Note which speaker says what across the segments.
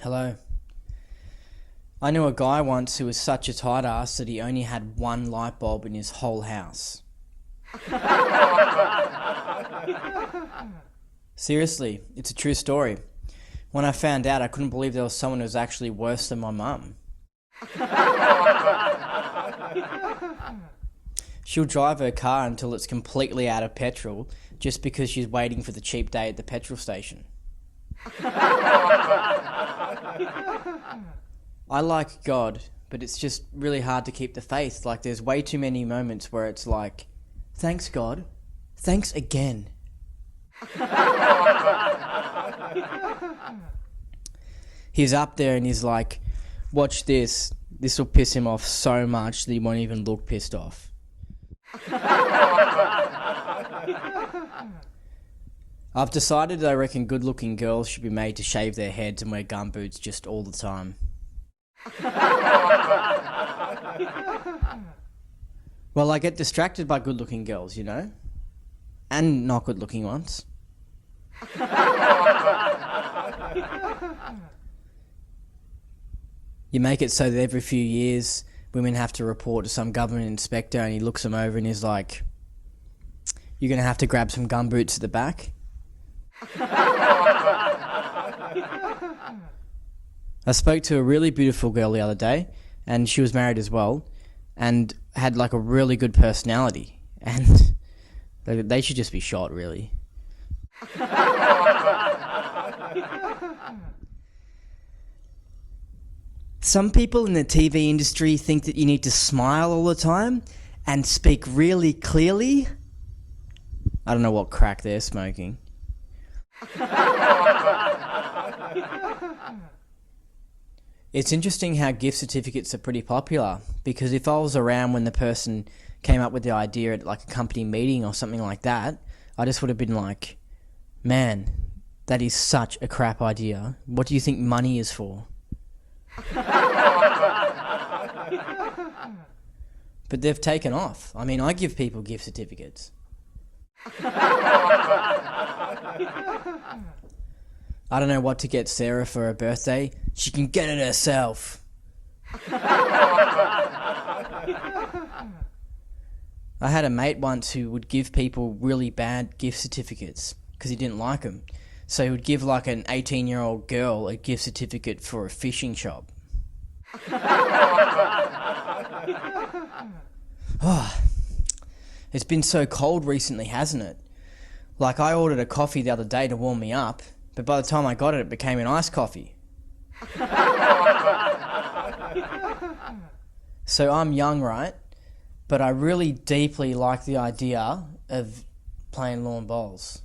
Speaker 1: Hello. I knew a guy once who was such a tight ass that he only had one light bulb in his whole house. Seriously, it's a true story. When I found out, I couldn't believe there was someone who was actually worse than my mum. She'll drive her car until it's completely out of petrol just because she's waiting for the cheap day at the petrol station. I like God, but it's just really hard to keep the faith. Like, there's way too many moments where it's like, thanks God, thanks again. He's up there and he's like, watch this. This will piss him off so much that he won't even look pissed off. I've decided that I reckon good-looking girls should be made to shave their heads and wear gumboots just all the time. Well, I get distracted by good-looking girls, you know? And not good-looking ones. You make it so that every few years women have to report to some government inspector and he looks them over and he's like, you're going to have to grab some gumboots at the back. I spoke to a really beautiful girl the other day and she was married as well and had like a really good personality and they should just be shot, really. Some people in the TV industry think that you need to smile all the time and speak really clearly. I don't know what crack they're smoking. It's interesting how gift certificates are pretty popular, because if I was around when the person came up with the idea at like a company meeting or something like that, I just would have been like, man, that is such a crap idea. What do you think money is for? But they've taken off. I mean, I give people gift certificates. I don't know what to get Sarah for her birthday. She can get it herself. I had a mate once who would give people really bad gift certificates because he didn't like them. So he would give like an 18-year-old girl a gift certificate for a fishing shop. Oh, it's been so cold recently, hasn't it? Like, I ordered a coffee the other day to warm me up, but by the time I got it, it became an iced coffee. So I'm young, right? But I really deeply like the idea of playing lawn bowls.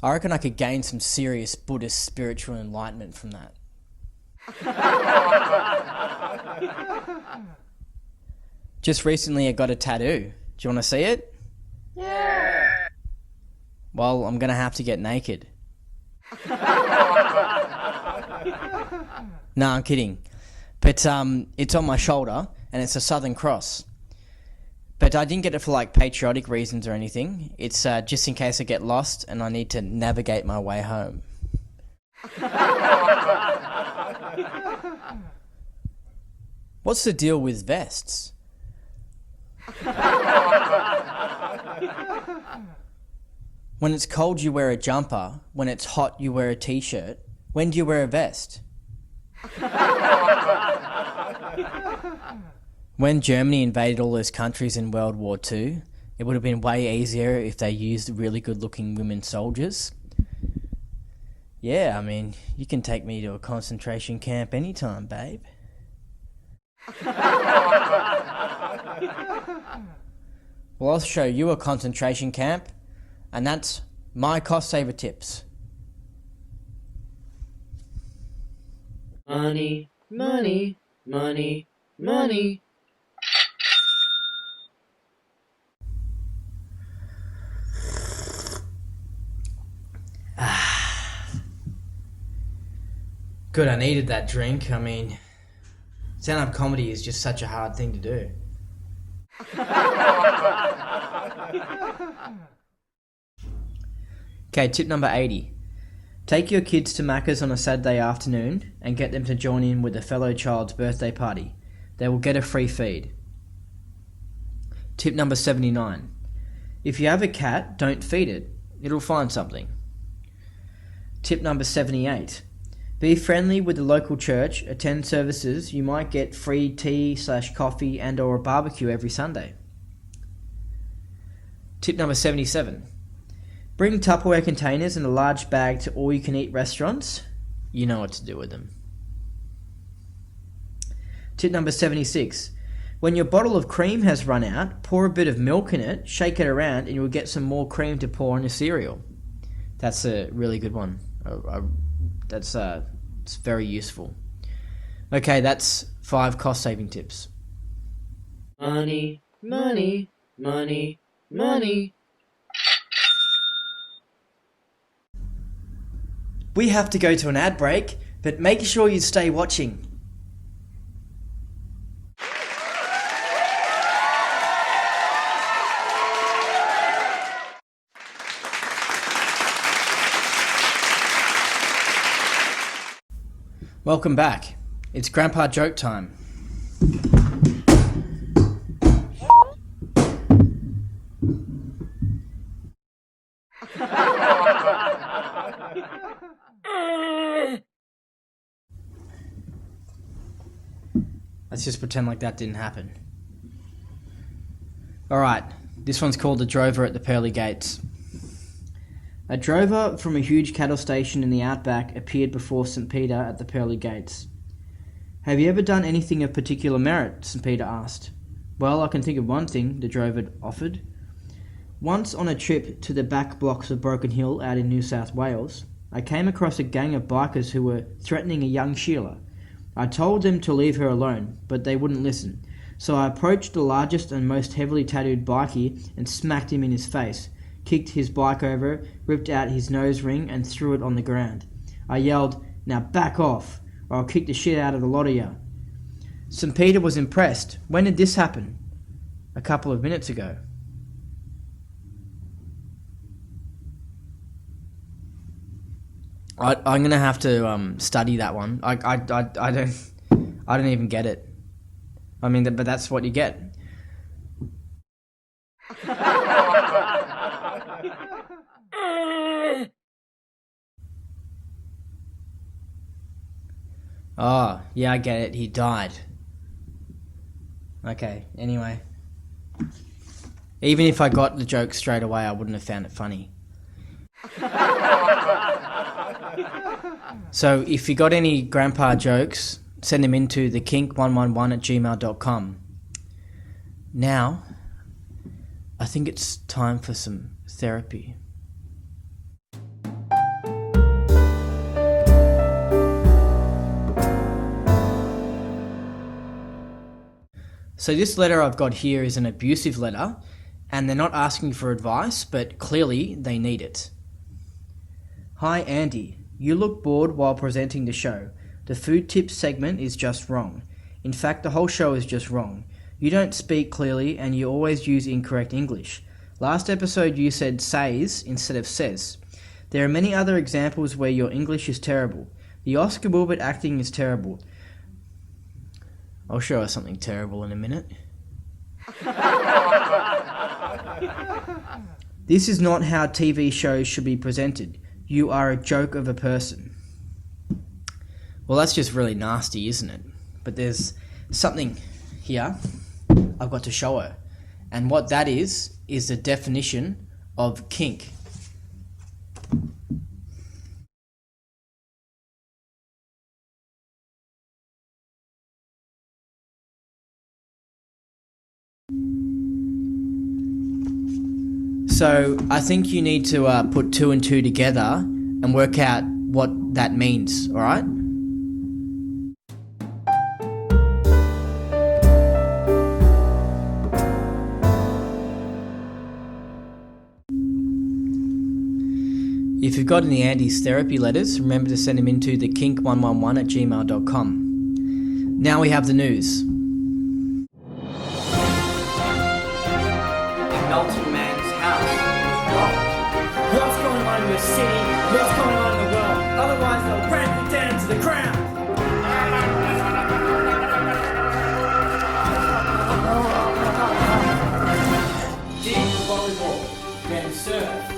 Speaker 1: I reckon I could gain some serious Buddhist spiritual enlightenment from that. Just recently I got a tattoo. Do you want to see it?
Speaker 2: Yeah.
Speaker 1: Well, I'm going to have to get naked. No, I'm kidding. But it's on my shoulder and it's a Southern Cross. But I didn't get it for like patriotic reasons or anything. It's just in case I get lost and I need to navigate my way home. What's the deal with vests? When it's cold you wear a jumper. When it's hot you wear a t-shirt. When do you wear a vest? When Germany invaded all those countries in World War II, it would have been way easier if they used really good-looking women soldiers. Yeah, I mean, you can take me to a concentration camp anytime, babe. Well, I'll show you a concentration camp, and that's my cost saver tips.
Speaker 2: Money, money, money, money.
Speaker 1: Good, I needed that drink. I mean, stand-up comedy is just such a hard thing to do. Okay, tip number 80. Take your kids to Macca's on a Saturday afternoon and get them to join in with a fellow child's birthday party. They will get a free feed. Tip number 79. If you have a cat, don't feed it. It'll find something. Tip number 78. Be friendly with the local church, attend services. You might get free tea/coffee and or a barbecue every Sunday. Tip number 77. Bring Tupperware containers and a large bag to all-you-can-eat restaurants. You know what to do with them. Tip number 76. When your bottle of cream has run out, pour a bit of milk in it, shake it around, and you'll get some more cream to pour on your cereal. That's a really good one. It's very useful. Okay, that's 5 cost-saving tips.
Speaker 2: Money, money, money, money.
Speaker 1: We have to go to an ad break, but make sure you stay watching. Welcome back. It's Grandpa Joke time. Let's just pretend like that didn't happen. Alright, this one's called The Drover at the Pearly Gates. A drover from a huge cattle station in the outback appeared before St. Peter at the Pearly Gates. Have you ever done anything of particular merit? St. Peter asked. Well, I can think of one thing, the drover offered. Once on a trip to the back blocks of Broken Hill out in New South Wales, I came across a gang of bikers who were threatening a young Sheila. I told them to leave her alone, but they wouldn't listen. So I approached the largest and most heavily tattooed bikie and smacked him in his face, kicked his bike over, ripped out his nose ring and threw it on the ground. I yelled, "Now back off, or I'll kick the shit out of the lot of you." St. Peter was impressed. When did this happen? A couple of minutes ago. I'm gonna have to study that one. I don't even get it. I mean, but that's what you get. Oh, yeah, I get it. He died. Okay, anyway. Even if I got the joke straight away, I wouldn't have found it funny. So if you got any grandpa jokes, send them into the KiNK111@gmail.com. Now, I think it's time for some therapy. So this letter I've got here is an abusive letter, and they're not asking for advice, but clearly they need it. Hi Andy, you look bored while presenting the show. The food tips segment is just wrong. In fact, the whole show is just wrong. You don't speak clearly and you always use incorrect English. Last episode you said says instead of says. There are many other examples where your English is terrible. The Oscar Wilbert acting is terrible. I'll show us something terrible in a minute. This is not how TV shows should be presented. You are a joke of a person. Well, that's just really nasty, isn't it? But there's something here I've got to show her. And what that is the definition of kink. So I think you need to put 2 and 2 together and work out what that means, alright? If you've got any Andy's therapy letters, remember to send them into the kink111@gmail.com. Now we have the news. Melting man's house was robbed.
Speaker 3: What's going on in your city? What's going on in the world? Otherwise, they'll ramp you down to the ground.
Speaker 1: Dig volleyball, then surf.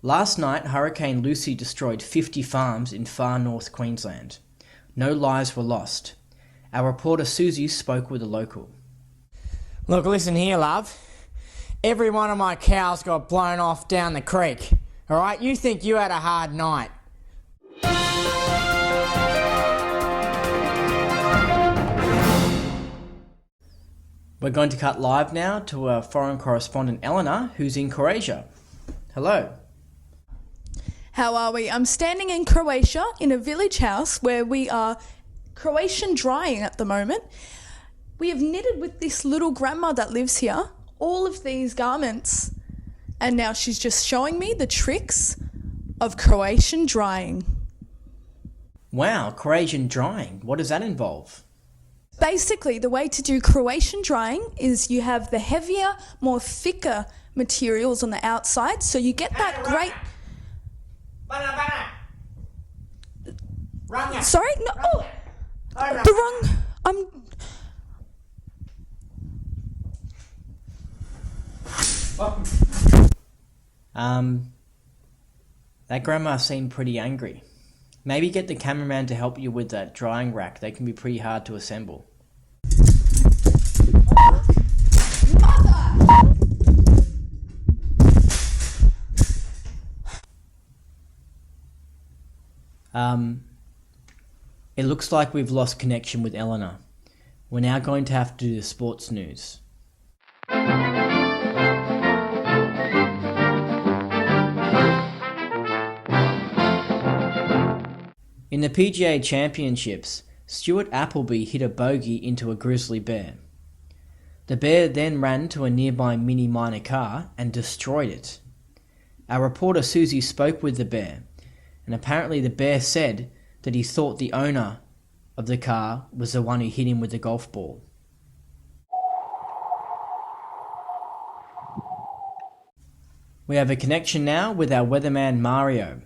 Speaker 1: Last night, Hurricane Lucy destroyed 50 farms in far north Queensland. No lives were lost. Our reporter Susie spoke with a local.
Speaker 4: Look, listen here, love. Every one of my cows got blown off down the creek. Alright, you think you had a hard night.
Speaker 1: We're going to cut live now to our foreign correspondent Eleanor, who's in Croatia. Hello.
Speaker 5: How are we? I'm standing in Croatia in a village house where we are Croatian drying at the moment. We have knitted with this little grandma that lives here all of these garments, and now she's just showing me the tricks of Croatian drying.
Speaker 1: Wow, Croatian drying. What does that involve?
Speaker 5: Basically, the way to do Croatian drying is you have the heavier, more thicker materials on the outside, so you get that great... Sorry? No. Oh, the wrong...
Speaker 1: That grandma seemed pretty angry. Maybe get the cameraman to help you with that drying rack. They can be pretty hard to assemble. It looks like we've lost connection with Eleanor. We're now going to have to do the sports news. In the PGA Championships, Stuart Appleby hit a bogey into a grizzly bear. The bear then ran to a nearby Mini Minor car and destroyed it. Our reporter Susie spoke with the bear, and apparently the bear said that he thought the owner of the car was the one who hit him with the golf ball. We have a connection now with our weatherman Mario.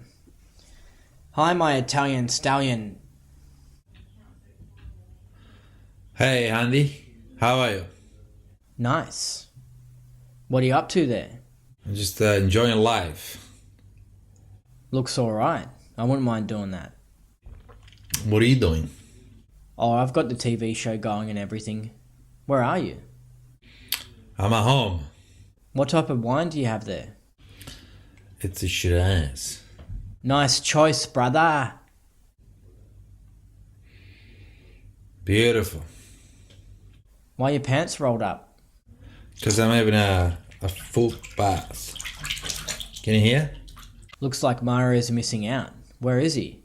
Speaker 1: Hi, my Italian stallion.
Speaker 6: Hey Andy, how are you?
Speaker 1: Nice. What are you up to there?
Speaker 6: I'm just enjoying life.
Speaker 1: Looks alright. I wouldn't mind doing that.
Speaker 6: What are you doing?
Speaker 1: Oh, I've got the TV show going and everything. Where are you?
Speaker 6: I'm at home.
Speaker 1: What type of wine do you have there?
Speaker 6: It's a Shiraz.
Speaker 1: Nice choice, brother.
Speaker 6: Beautiful.
Speaker 1: Why are your pants rolled up?
Speaker 6: Because I'm having a full bath. Can you hear?
Speaker 1: Looks like Mario's missing out. Where is he?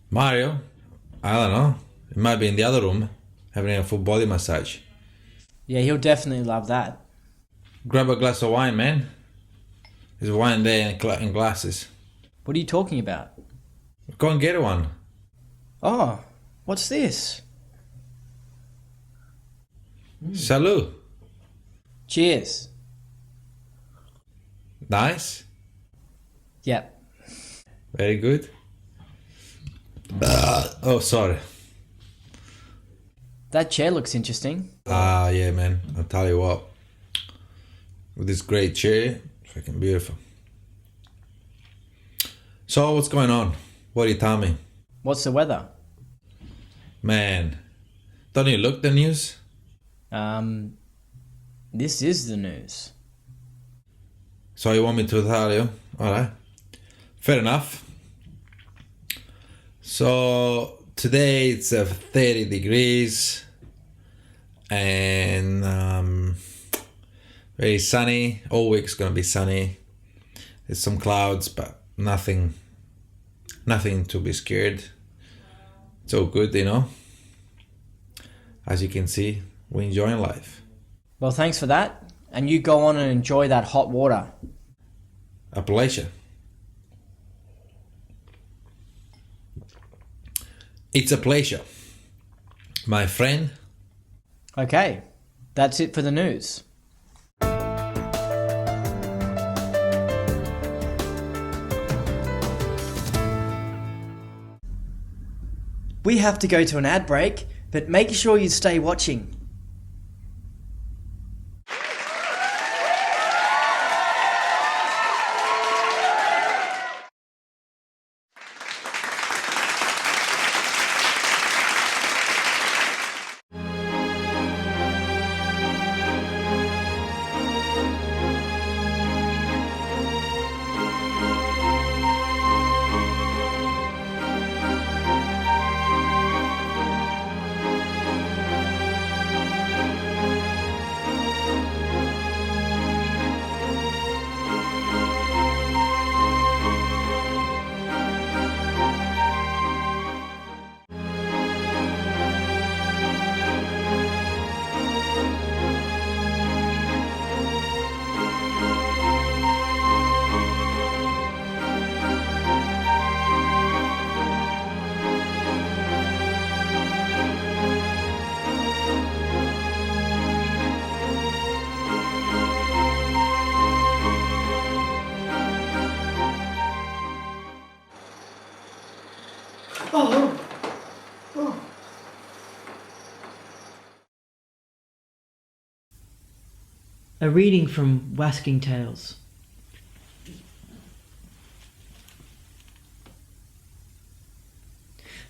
Speaker 6: Mario? I don't know. He might be in the other room having a full body massage.
Speaker 1: Yeah, he'll definitely love that.
Speaker 6: Grab a glass of wine, man. There's wine there in glasses.
Speaker 1: What are you talking about?
Speaker 6: Go and get one.
Speaker 1: Oh, what's this?
Speaker 6: Salud.
Speaker 1: Cheers.
Speaker 6: Nice.
Speaker 1: Yep.
Speaker 6: Very good. Oh, sorry.
Speaker 1: That chair looks interesting.
Speaker 6: Yeah, man. I'll tell you what. With this great chair, freaking beautiful. So, what's going on? What do you tell me?
Speaker 1: What's the weather?
Speaker 6: Man, don't you look the news?
Speaker 1: This is the news.
Speaker 6: So you want me to tell you? Alright. Fair enough. So, today it's 30 degrees and very sunny. All week's gonna be sunny. There's some clouds, but nothing nothing to be scared. It's all good, you know. As you can see, we're enjoying life.
Speaker 1: Well, thanks for that. And you go on and enjoy that hot water.
Speaker 6: A pleasure. It's a pleasure, my friend.
Speaker 1: Okay, that's it for the news. We have to go to an ad break, but make sure you stay watching.
Speaker 2: A reading from Whasking Tales.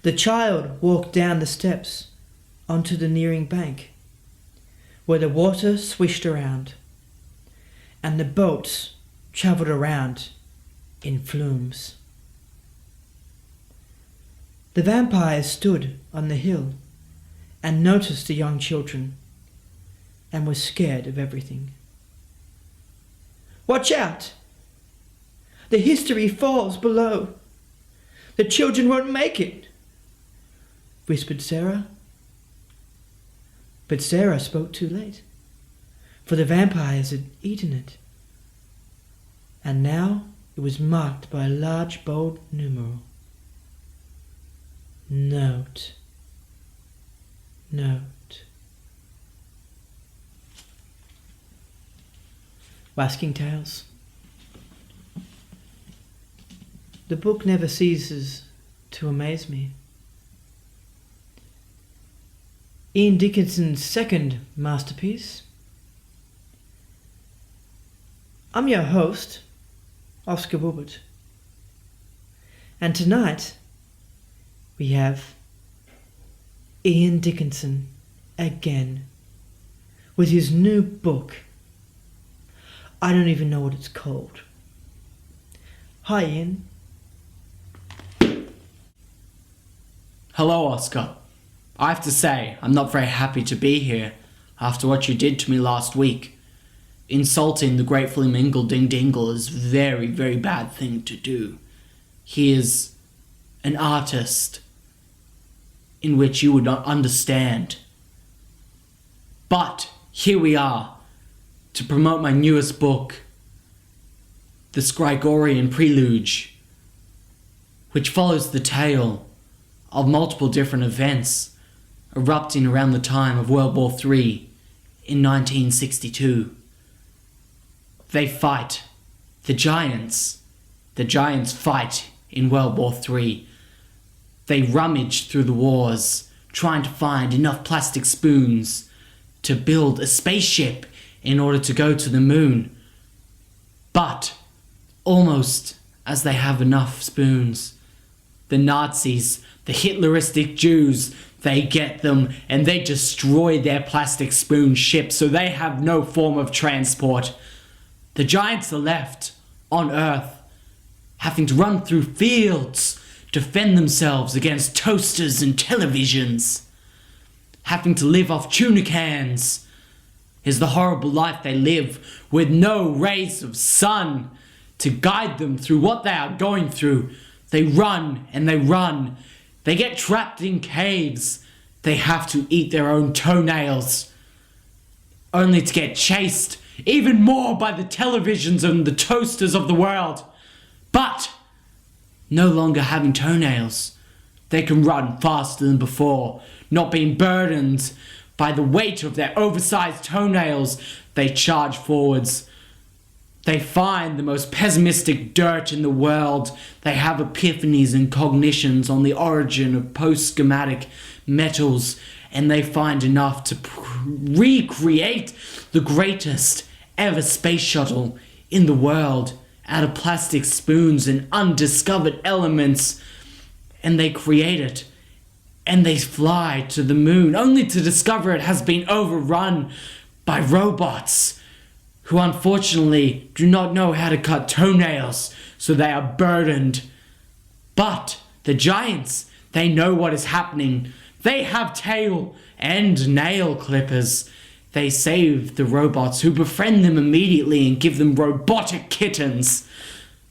Speaker 2: The child walked down the steps onto the nearing bank, where the water swished around, and the boats travelled around in flumes. The vampire stood on the hill and noticed the young children, and was scared of everything. "Watch out! The history falls below. The children won't make it," whispered Sarah. But Sarah spoke too late, for the vampires had eaten it, and now it was marked by a large bold numeral. Note. Note. Whasking Tales. The book never ceases to amaze me. Ian Dickinson's second masterpiece. I'm your host, Oscar Wilbert, and tonight we have Ian Dickinson again with his new book. I don't even know what it's called. Hi, Ian.
Speaker 7: Hello, Oscar. I have to say, I'm not very happy to be here after what you did to me last week. Insulting the great Flamingle Ding Dingle is a very, very bad thing to do. He is an artist in which you would not understand. But here we are to promote my newest book, The Scrigorian Prelude, which follows the tale of multiple different events erupting around the time of World War III in 1962. They fight. The giants fight in World War III. They rummage through the wars, trying to find enough plastic spoons to build a spaceship in order to go to the moon. But, almost as they have enough spoons, the Nazis, the Hitleristic Jews, they get them and they destroy their plastic spoon ship, so they have no form of transport. The giants are left on Earth, having to run through fields, defend themselves against toasters and televisions, having to live off tuna cans, is the horrible life they live, with no rays of sun to guide them through what they are going through. They run and they run. They get trapped in caves. They have to eat their own toenails, only to get chased even more by the televisions and the toasters of the world. But no longer having toenails, they can run faster than before, not being burdened by the weight of their oversized toenails. They charge forwards. They find the most pessimistic dirt in the world. They have epiphanies and cognitions on the origin of post-schematic metals, and they find enough to recreate the greatest ever space shuttle in the world out of plastic spoons and undiscovered elements. And they create it, and they fly to the moon, only to discover it has been overrun by robots who unfortunately do not know how to cut toenails, so they are burdened. But the giants, they know what is happening. They have tail and nail clippers. They save the robots, who befriend them immediately and give them robotic kittens,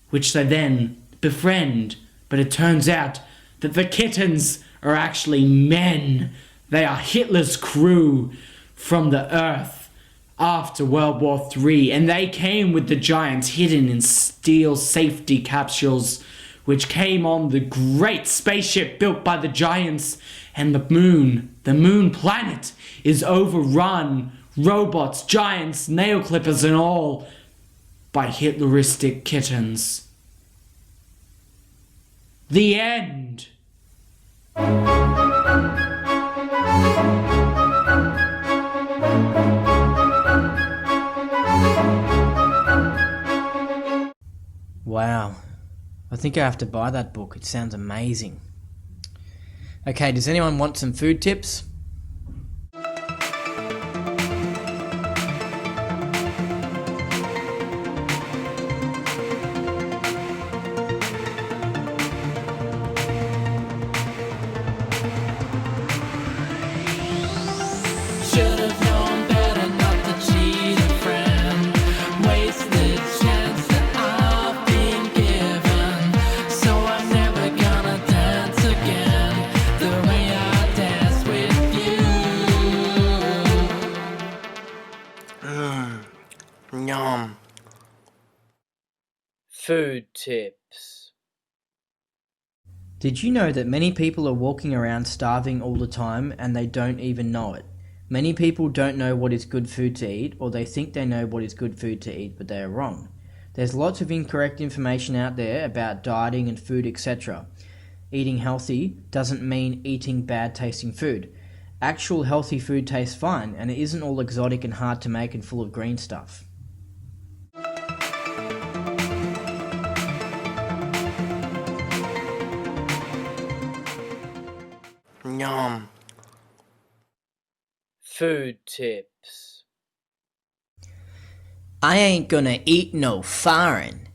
Speaker 7: which they then befriend. But it turns out that the kittens are actually men. They are Hitler's crew from the Earth after World War III, and they came with the giants hidden in steel safety capsules, which came on the great spaceship built by the giants. And the moon planet, is overrun, robots, giants, nail clippers and all, by Hitleristic kittens. The end.
Speaker 1: Wow. I think I have to buy that book. It sounds amazing. Okay, does anyone want some food tips?
Speaker 8: Should've known better not to cheat a friend. Wasted chance that I've been given. So I'm never gonna dance again the way I dance with you.
Speaker 4: Yum. Food tips.
Speaker 1: Did you know that many people are walking around starving all the time and they don't even know it? Many people don't know what is good food to eat, or they think they know what is good food to eat, but they are wrong. There's lots of incorrect information out there about dieting and food, etc. Eating healthy doesn't mean eating bad tasting food. Actual healthy food tastes fine, and it isn't all exotic and hard to make and full of green stuff.
Speaker 4: Yum. Food tips.
Speaker 1: I ain't gonna eat no foreign.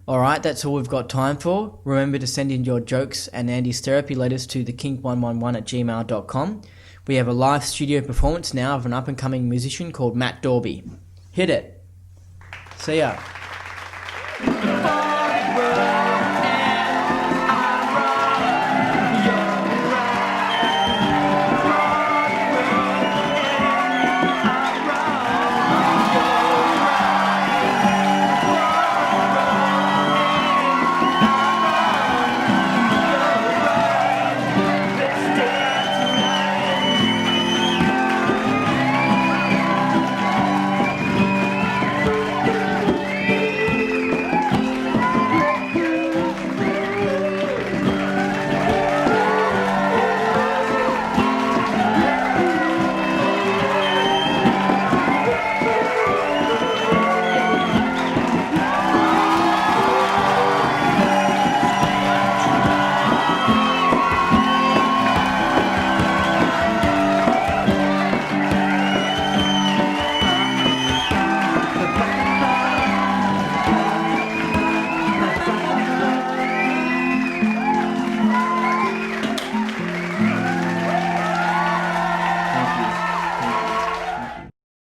Speaker 1: Alright, that's all we've got time for. Remember to send in your jokes and Andy's therapy letters to thekink111@gmail.com. We have a live studio performance now of an up and coming musician called Matt Dorby. Hit it. See ya.